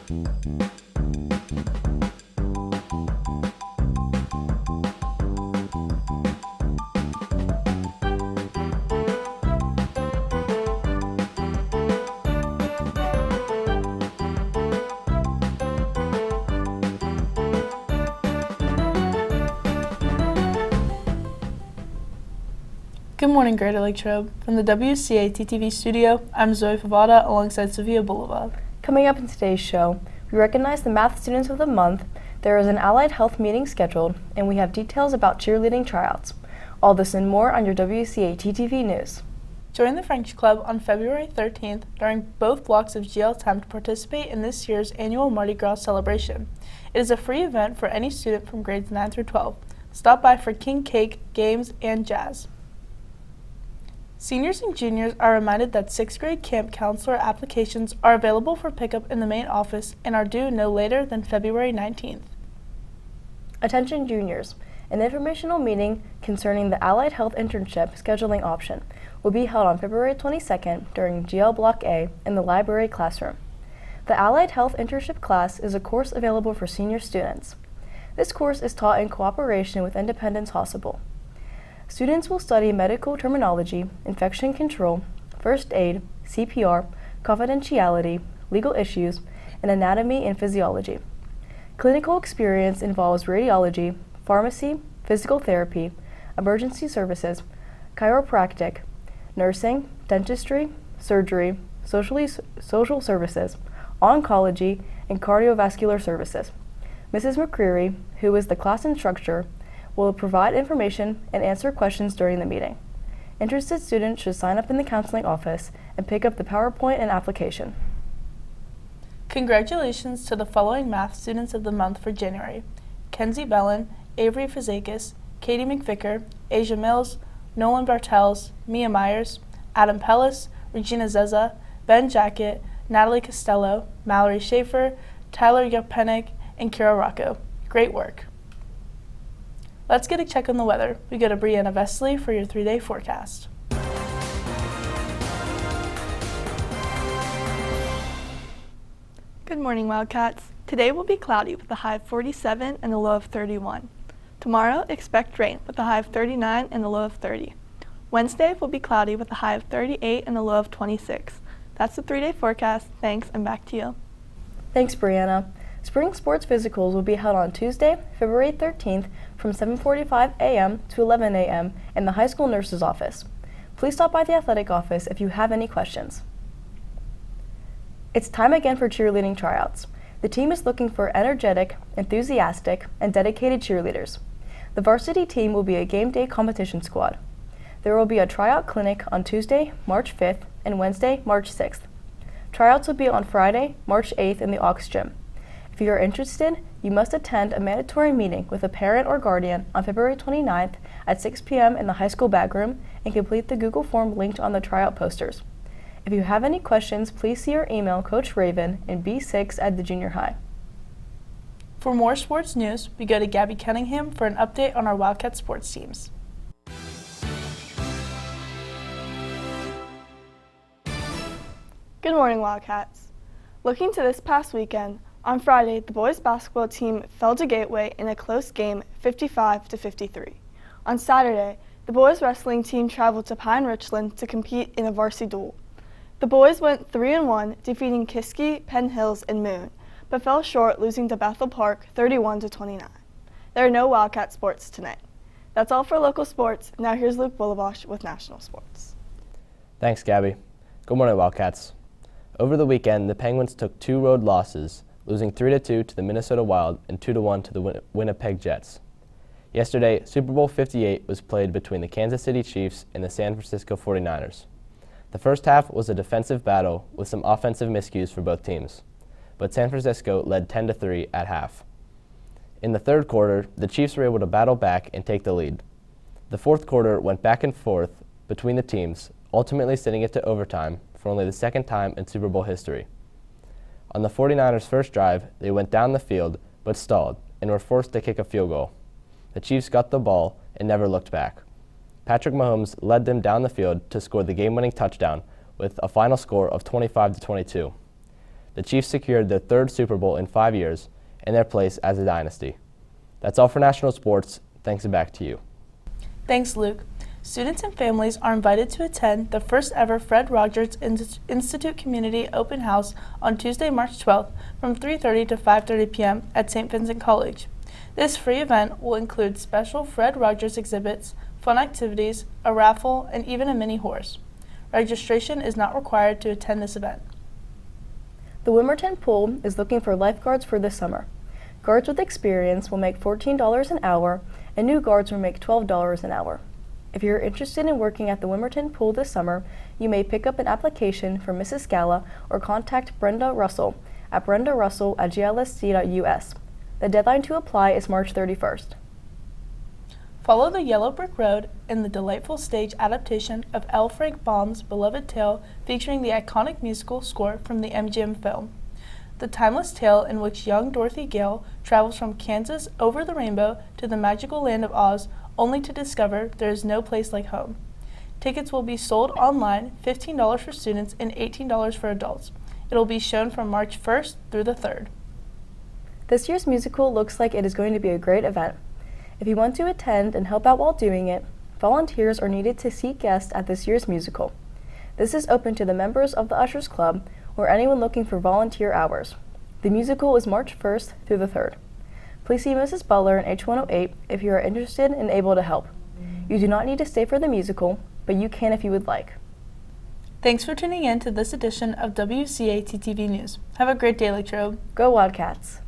Good morning, Greater Latrobe. From the WCA TTV studio, I'm Zoe Favada alongside Sophia Boulevard. Coming up in today's show, we recognize the Math Students of the Month, there is an Allied Health meeting scheduled, and we have details about cheerleading tryouts. All this and more on your WCA TTV News. Join the French Club on February 13th during both blocks of GL Time to participate in this year's annual Mardi Gras celebration. It is a free event for any student from grades 9 through 12. Stop by for king cake, games, and jazz. Seniors and juniors are reminded that 6th grade camp counselor applications are available for pickup in the main office and are due no later than February 19th. Attention juniors, an informational meeting concerning the Allied Health internship scheduling option will be held on February 22nd during GL Block A in the library classroom. The Allied Health internship class is a course available for senior students. This course is taught in cooperation with Independence Hospital. Students will study medical terminology, infection control, first aid, CPR, confidentiality, legal issues, and anatomy and physiology. Clinical experience involves radiology, pharmacy, physical therapy, emergency services, chiropractic, nursing, dentistry, surgery, social services, oncology, and cardiovascular services. Mrs. McCreary, who is the class instructor, will provide information and answer questions during the meeting. Interested students should sign up in the counseling office and pick up the PowerPoint and application. Congratulations to the following Math Students of the Month for January: Kenzie Bellin, Avery Fazakis, Katie McVicker, Asia Mills, Nolan Bartels, Mia Myers, Adam Pellis, Regina Zeza, Ben Jacket, Natalie Costello, Mallory Schaefer, Tyler Yapenick, and Kira Rocco. Great work. Let's get a check on the weather. We go to Brianna Vesely for your 3-day forecast. Good morning, Wildcats. Today will be cloudy with a high of 47 and a low of 31. Tomorrow, expect rain with a high of 39 and a low of 30. Wednesday will be cloudy with a high of 38 and a low of 26. That's the 3-day forecast. Thanks, and back to you. Thanks, Brianna. Spring sports physicals will be held on Tuesday, February 13th from 7:45 a.m. to 11 a.m. in the high school nurse's office. Please stop by the athletic office if you have any questions. It's time again for cheerleading tryouts. The team is looking for energetic, enthusiastic, and dedicated cheerleaders. The varsity team will be a game day competition squad. There will be a tryout clinic on Tuesday, March 5th, and Wednesday, March 6th. Tryouts will be on Friday, March 8th in the Aux Gym. If you are interested, you must attend a mandatory meeting with a parent or guardian on February 29th at 6 p.m. in the high school bag room and complete the Google form linked on the tryout posters. If you have any questions, please see or email Coach Raven in B6 at the junior high. For more sports news, we go to Gabby Cunningham for an update on our Wildcat sports teams. Good morning, Wildcats. Looking to this past weekend, on Friday, the boys basketball team fell to Gateway in a close game, 55-53. On Saturday, the boys wrestling team traveled to Pine Richland to compete in a varsity duel. The boys went 3-1, defeating Kiski, Penn Hills, and Moon, but fell short, losing to Bethel Park 31-29. There are no Wildcat sports tonight. That's all for local sports. Now here's Luke Bullabosh with national sports. Thanks, Gabby. Good morning, Wildcats. Over the weekend, the Penguins took 2 road losses, losing 3-2 to the Minnesota Wild and 2-1 to the Winnipeg Jets. Yesterday, Super Bowl 58 was played between the Kansas City Chiefs and the San Francisco 49ers. The first half was a defensive battle with some offensive miscues for both teams, but San Francisco led 10-3 at half. In the third quarter, the Chiefs were able to battle back and take the lead. The fourth quarter went back and forth between the teams, ultimately sending it to overtime for only the second time in Super Bowl history. On the 49ers' first drive, they went down the field but stalled and were forced to kick a field goal. The Chiefs got the ball and never looked back. Patrick Mahomes led them down the field to score the game-winning touchdown with a final score of 25-22. the Chiefs secured their third Super Bowl in 5 years and their place as a dynasty. That's all for national sports. Thanks, and back to you. Thanks, Luke. Students and families are invited to attend the first ever Fred Rogers Institute Community Open House on Tuesday, March 12th from 3:30 to 5:30 p.m. at St. Vincent College. This free event will include special Fred Rogers exhibits, fun activities, a raffle, and even a mini horse. Registration is not required to attend this event. The Wimerton Pool is looking for lifeguards for this summer. Guards with experience will make $14 an hour, and new guards will make $12 an hour. If you're interested in working at the Wimerton Pool this summer, you may pick up an application from Mrs. Scala or contact Brenda Russell at brendarussell@glsc.us. The deadline to apply is March 31st. Follow the Yellow Brick Road in the delightful stage adaptation of L. Frank Baum's beloved tale featuring the iconic musical score from the MGM film. The timeless tale in which young Dorothy Gale travels from Kansas over the rainbow to the magical land of Oz only to discover there is no place like home. Tickets will be sold online, $15 for students and $18 for adults. It will be shown from March 1st through the 3rd. This year's musical looks like it is going to be a great event. If you want to attend and help out while doing it, volunteers are needed to seat guests at this year's musical. This is open to the members of the Ushers Club or anyone looking for volunteer hours. The musical is March 1st through the 3rd. Please see Mrs. Butler in H108 if you are interested and able to help. You do not need to stay for the musical, but you can if you would like. Thanks for tuning in to this edition of WCAT-TV News. Have a great day, Latrobe. Go Wildcats!